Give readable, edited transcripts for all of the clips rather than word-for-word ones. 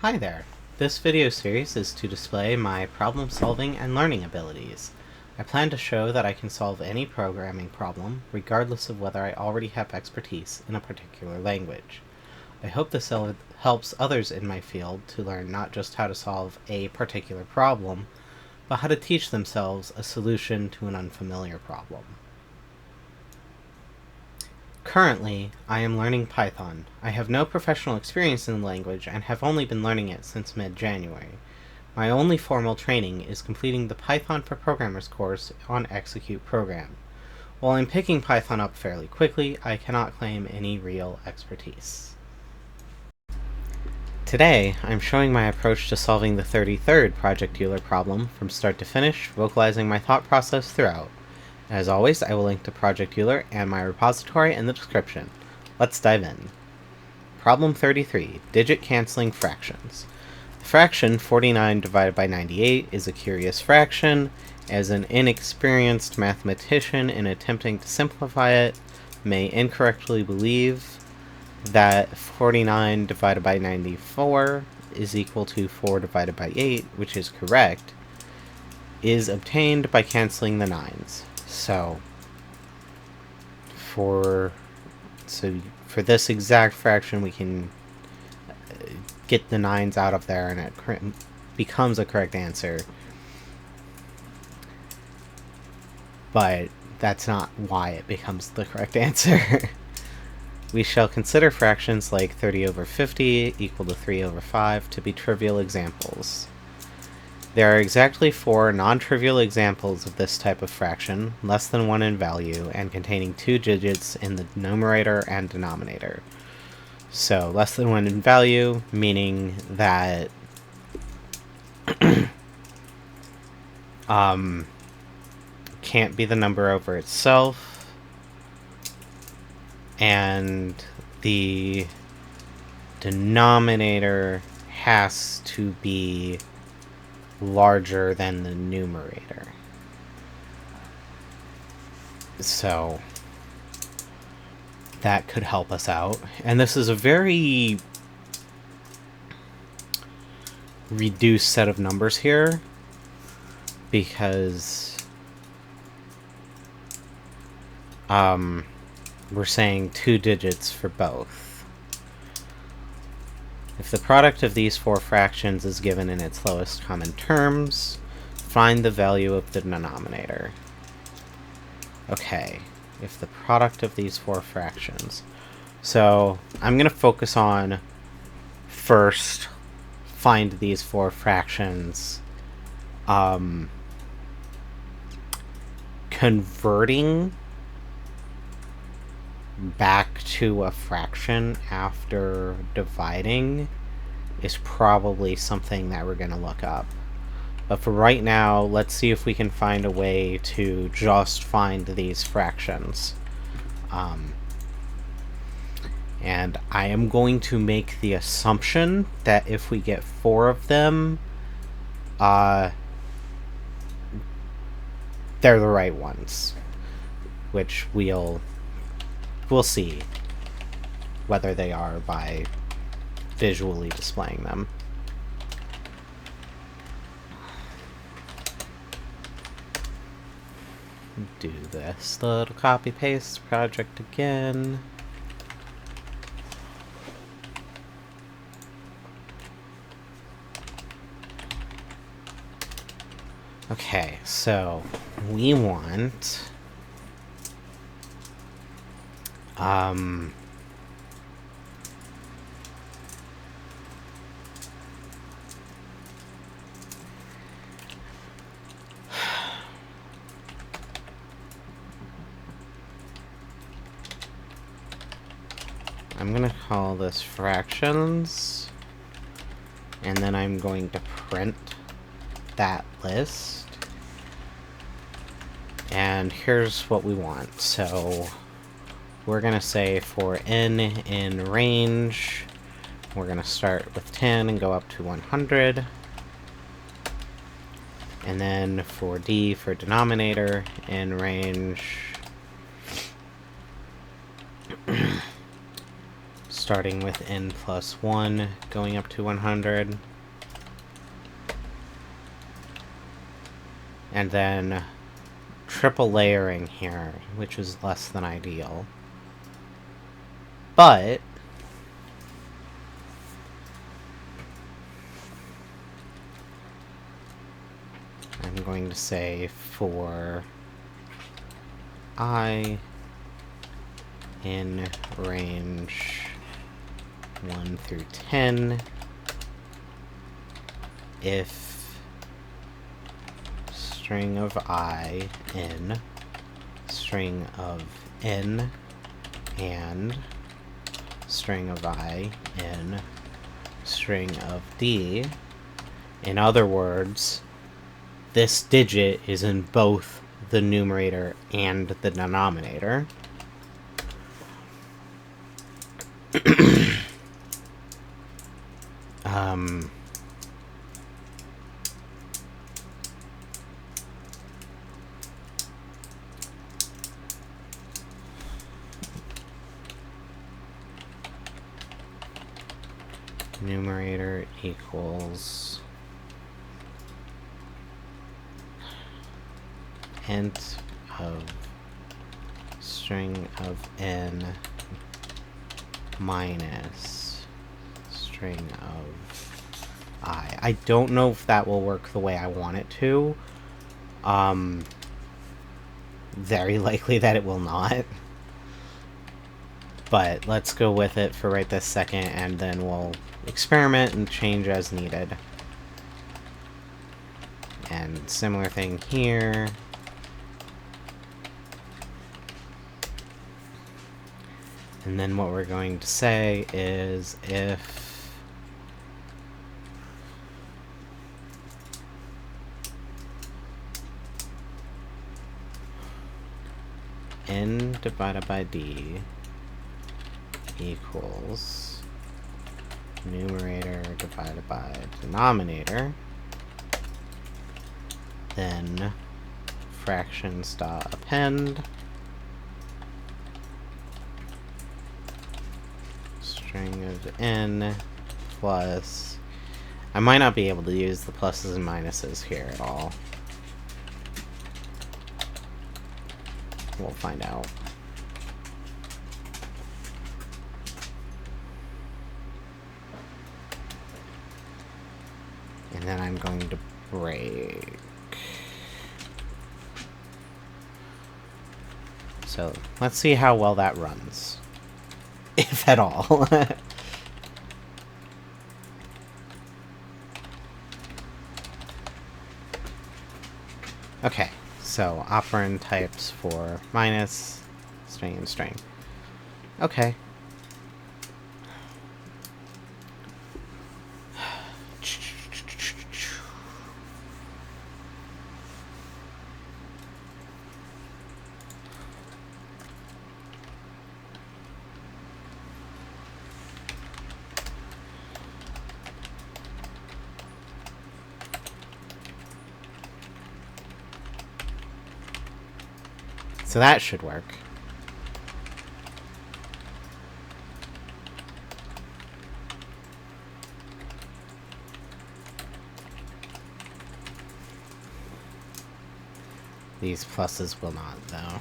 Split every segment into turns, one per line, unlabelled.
Hi there! This video series is to display my problem-solving and learning abilities. I plan to show that I can solve any programming problem, regardless of whether I already have expertise in a particular language. I hope this helps others in my field to learn not just how to solve a particular problem, but how to teach themselves a solution to an unfamiliar problem. Currently, I am learning Python. I have no professional experience in the language and have only been learning it since mid-January. My only formal training is completing the Python for Programmers course on Execute Program. While I'm picking Python up fairly quickly, I cannot claim any real expertise. Today, I'm showing my approach to solving the 33rd Project Euler problem from start to finish, vocalizing my thought process throughout. As always, I will link to Project Euler and my repository in the description. Let's dive in. Problem 33, digit canceling fractions. The fraction 49 divided by 98 is a curious fraction, as an inexperienced mathematician in attempting to simplify it may incorrectly believe that 49 divided by 94 is equal to 4 divided by 8, which is correct, is obtained by canceling the 9s. So for this exact fraction, we can get the 9s out of there, and it becomes a correct answer. But that's not why it becomes the correct answer. We shall consider fractions like 30 over 50 equal to 3 over 5 to be trivial examples. There are exactly 4 non-trivial examples of this type of fraction, less than 1 in value, and containing 2 digits in the numerator and denominator. So, less than 1 in value, meaning that can't be the number over itself, and the denominator has to be larger than the numerator. So that could help us out. And this is a very reduced set of numbers here, because we're saying 2 digits for both. If the product of these 4 fractions is given in its lowest common terms, find the value of the denominator. Okay, if the product of these 4 fractions. So I'm going to focus on first find these 4 fractions, converting back to a fraction after dividing is probably something that we're going to look up. But for right now, let's see if we can find a way to just find these fractions. And I am going to make the assumption that if we get 4 of them, they're the right ones, which we'll see whether they are by visually displaying them. Do this little copy-paste project again. Okay, so we want I'm going to call this fractions, and then I'm going to print that list. And here's what we want. So we're going to say for n in range, we're going to start with 10 and go up to 100. And then for d, for denominator, in range starting with n plus 1, going up to 100. And then triple layering here, which is less than ideal. But I'm going to say for I in range 1 through 10, if string of I in string of n and string of I in string of d, in other words, this digit is in both the numerator and the denominator. Numerator equals int of string of n minus string of I. I don't know if that will work the way I want it to. Very likely that it will not. But let's go with it for right this second, and then we'll experiment and change as needed. And similar thing here. And then what we're going to say is if n divided by d equals numerator divided by denominator, then fractions dot append string of n plus, I might not be able to use the pluses and minuses here at all. We'll find out. And then I'm going to break. So let's see how well that runs. If at all. Okay, so operand types for minus, string and string. Okay. So that should work. These pluses will not, though.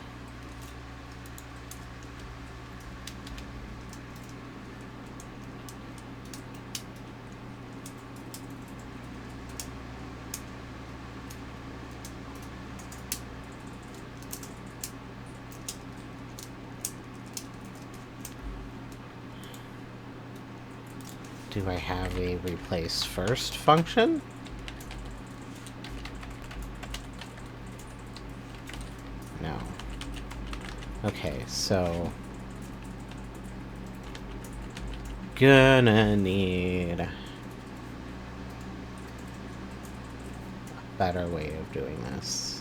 Do I have a replace first function? No. Okay, so gonna need a better way of doing this.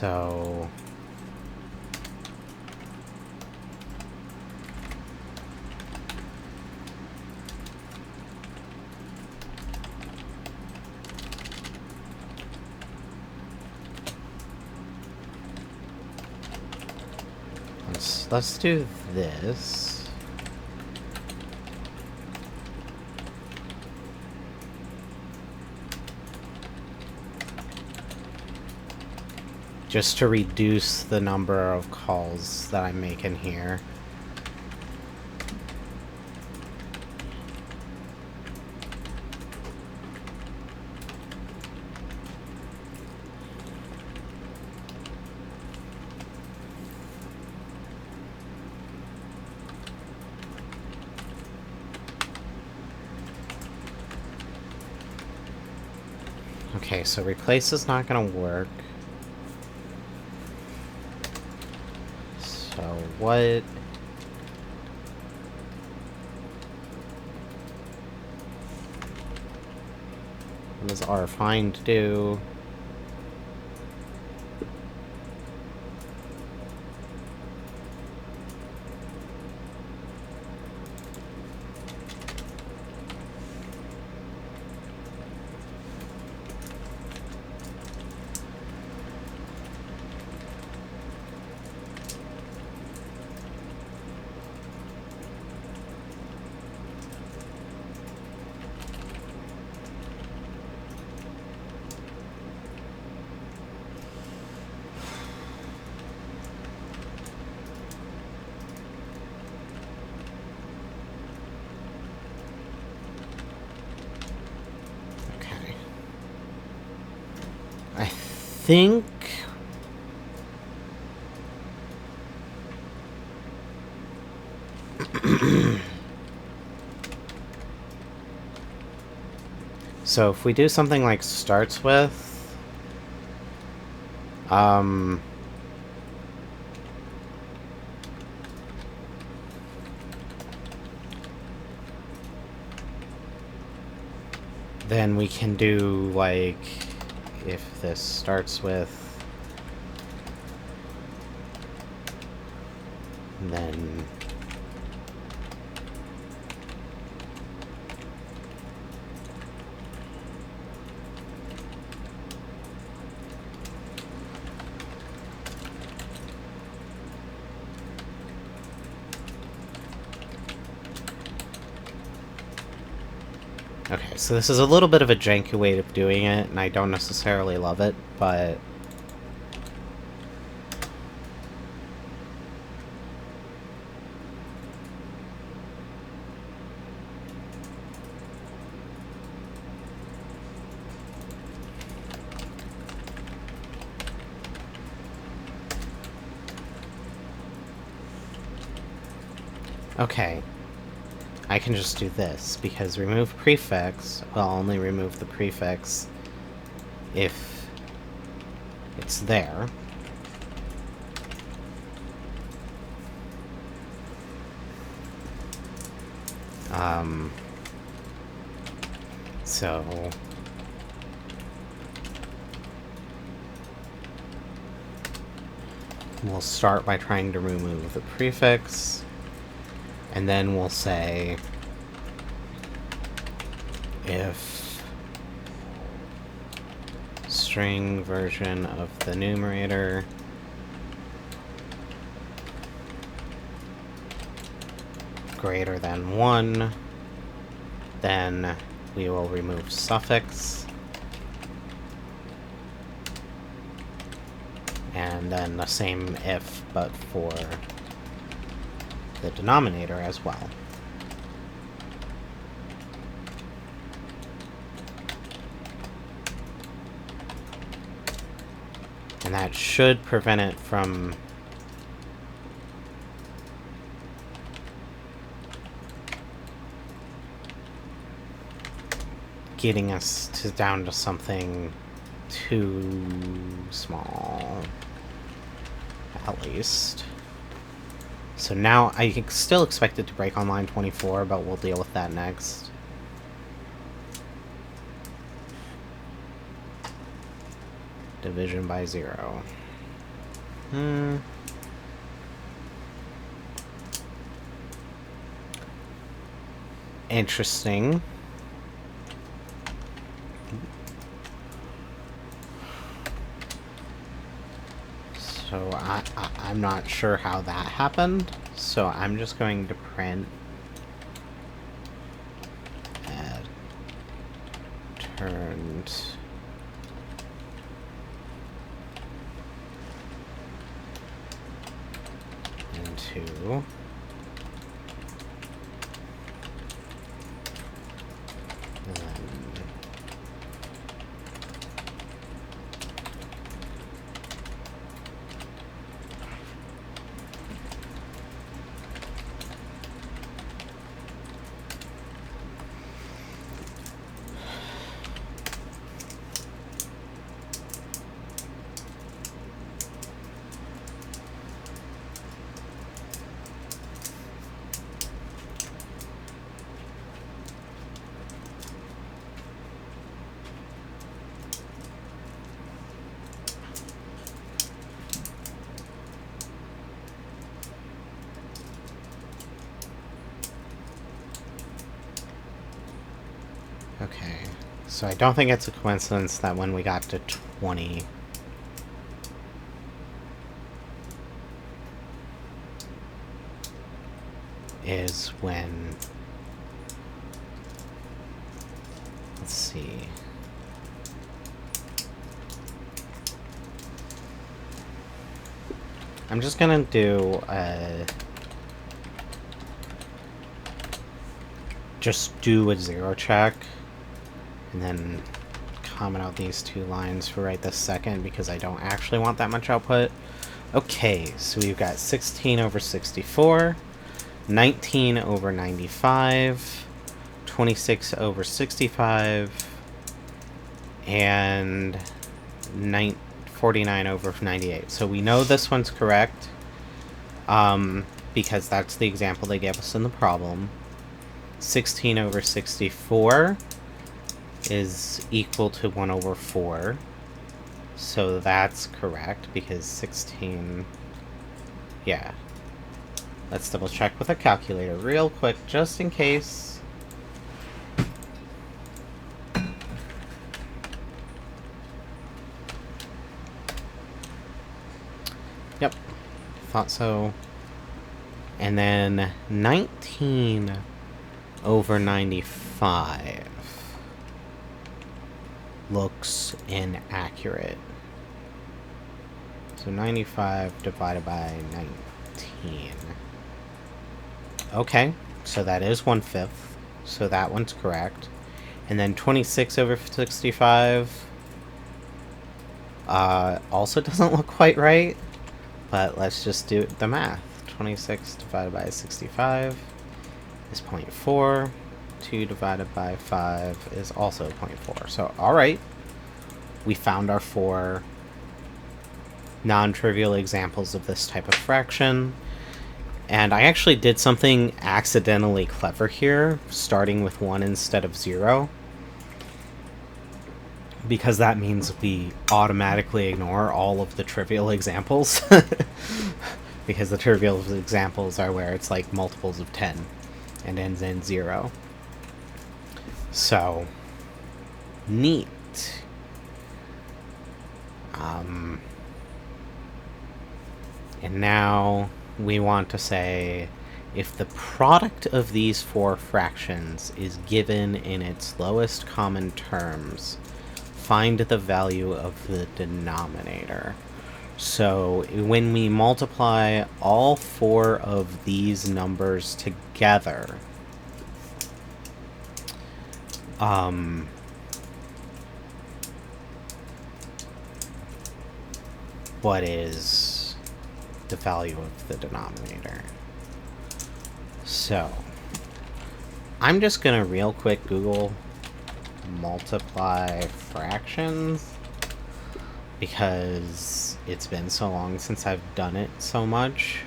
So... let's do this. Just to reduce the number of calls that I'm making here. Okay, so replace is not gonna work. So what does our find do? I think so if we do something like starts with then we can do like if this starts with then okay, so this is a little bit of a janky way of doing it, and I don't necessarily love it, but okay. I can just do this, because remove prefix will only remove the prefix if it's there. So we'll start by trying to remove the prefix. And then we'll say if string version of the numerator greater than 1, then we will remove suffix. And then the same if, but for the denominator as well. And that should prevent it from getting us down to something too small, at least. So now, I still expect it to break on line 24, but we'll deal with that next. Division by 0. Interesting. So I'm not sure how that happened. So I'm just going to print add turned into okay, so I don't think it's a coincidence that when we got to 20, is when, let's see, I'm just gonna do just do a zero check and then comment out these two lines for right this second because I don't actually want that much output. Okay, so we've got 16 over 64, 19 over 95, 26 over 65, and 49 over 98. So we know this one's correct, because that's the example they gave us in the problem. 16 over 64 is equal to 1 over 4. So that's correct, because 16... Yeah. Let's double check with a calculator real quick, just in case. Yep. Thought so. And then 19 over 95 looks inaccurate. So 95 divided by 19. Okay, so that is 1/5. So that one's correct. And then 26 over 65 also doesn't look quite right. But let's just do the math. 26 divided by 65 is 0.4. 2 divided by 5 is also 0.4. So, alright. We found our 4 non-trivial examples of this type of fraction. And I actually did something accidentally clever here, starting with 1 instead of 0. Because that means we automatically ignore all of the trivial examples. Because the trivial examples are where it's like multiples of 10 and ends in 0. So, neat. And now we want to say if the product of these 4 fractions is given in its lowest common terms, find the value of the denominator. So when we multiply all 4 of these numbers together, what is the value of the denominator? So I'm just gonna real quick Google multiply fractions because it's been so long since I've done it so much.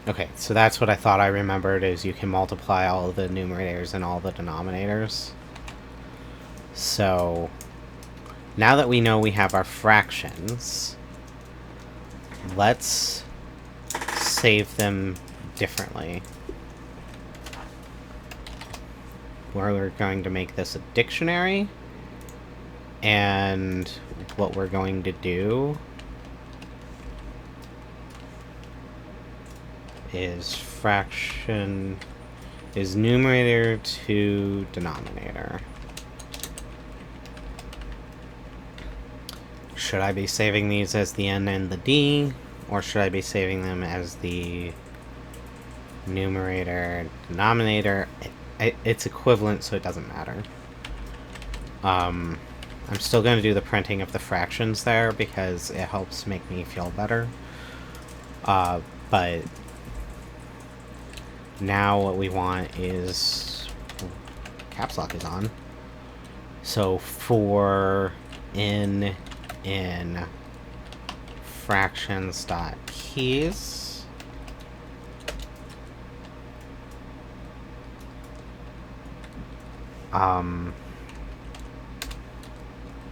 Okay, so that's what I thought I remembered, is you can multiply all of the numerators and all the denominators. So now that we know we have our fractions, let's save them differently. We're going to make this a dictionary, and what we're going to do is fraction is numerator to denominator. Should I be saving these as the n and the d, or should I be saving them as the numerator, denominator? It's equivalent, so it doesn't matter. I'm still going to do the printing of the fractions there because it helps make me feel better. But now what we want is... caps lock is on. So for in fractions dot keys,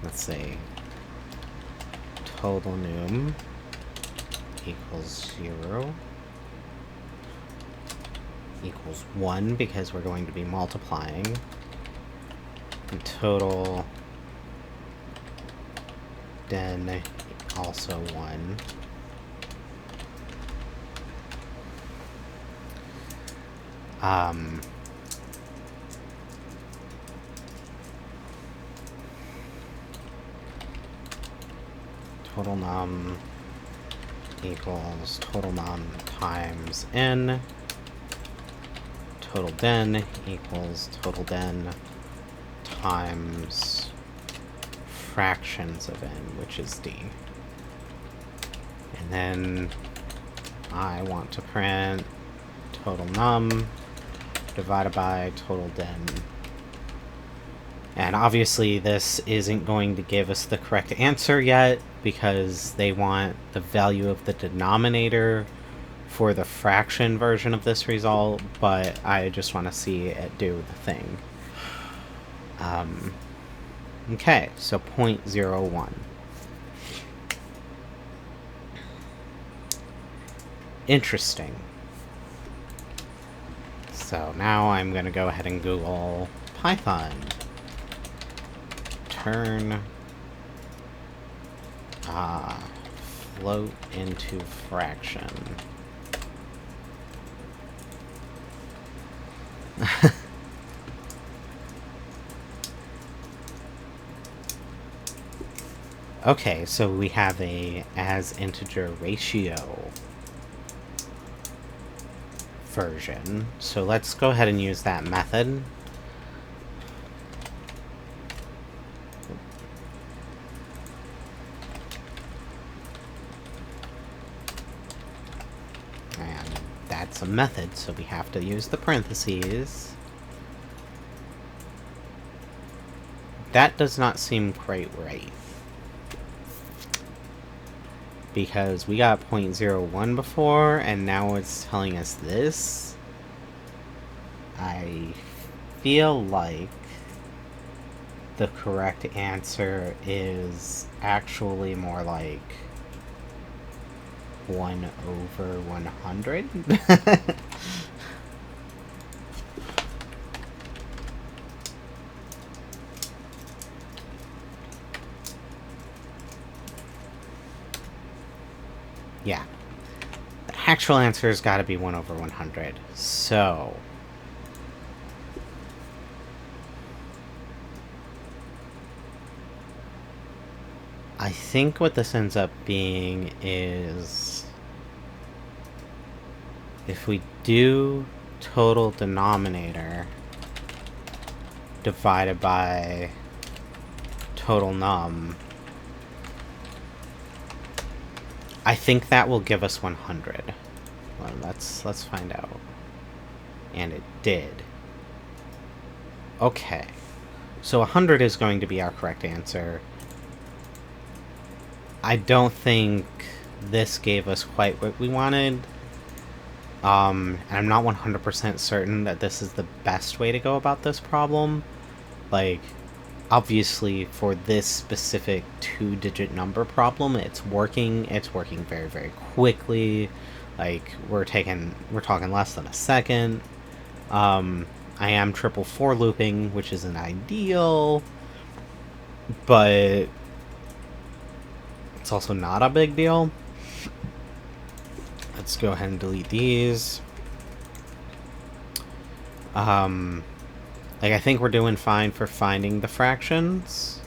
let's see, total num equals 0 equals 1 because we're going to be multiplying, and total den also 1. Total num equals total num times n. Total den equals total den times fractions of n, which is d. And then I want to print total num divided by total den. And obviously this isn't going to give us the correct answer yet, because they want the value of the denominator for the fraction version of this result, but I just want to see it do the thing. Okay, so 0.01. Interesting. So now I'm going to go ahead and Google Python. Turn float into fraction. Okay, so we have a as integer ratio version. So let's go ahead and use that method. And that's a method, so we have to use the parentheses. That does not seem quite right, because we got 0.01 before, and now it's telling us this. I feel like the correct answer is actually more like 1/100. Yeah. The actual answer has got to be 1/100. So I think what this ends up being is, if we do total denominator divided by total num, I think that will give us 100. Well, let's find out. And it did. Okay. So 100 is going to be our correct answer. I don't think this gave us quite what we wanted. And I'm not 100% certain that this is the best way to go about this problem. Like, obviously for this specific 2-digit number problem, it's working very, very quickly. Like, we're talking less than a second. I am triple for looping, which isn't ideal, but it's also not a big deal. Let's go ahead and delete these. Like, I think we're doing fine for finding the fractions.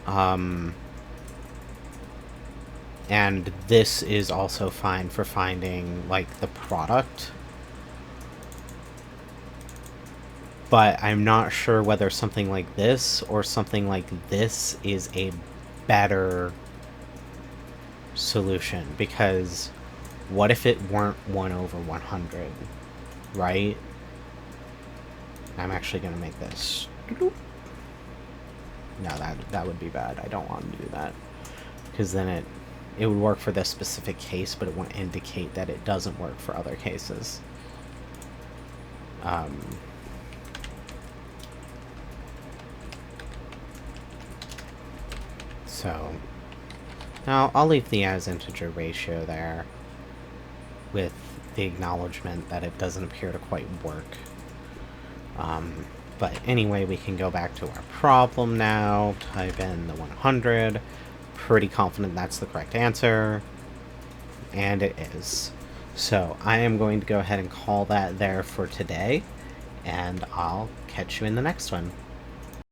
And this is also fine for finding, like, the product. But I'm not sure whether something like this or something like this is a better solution, because what if it weren't 1 over 100, right? I'm actually going to make this. No, that would be bad. I don't want to do that, because then it would work for this specific case, but it won't indicate that it doesn't work for other cases. So now I'll leave the as integer ratio there with the acknowledgement that it doesn't appear to quite work. But anyway, we can go back to our problem now, type in the 100. Pretty confident that's the correct answer, and it is. So I am going to go ahead and call that there for today, and I'll catch you in the next one.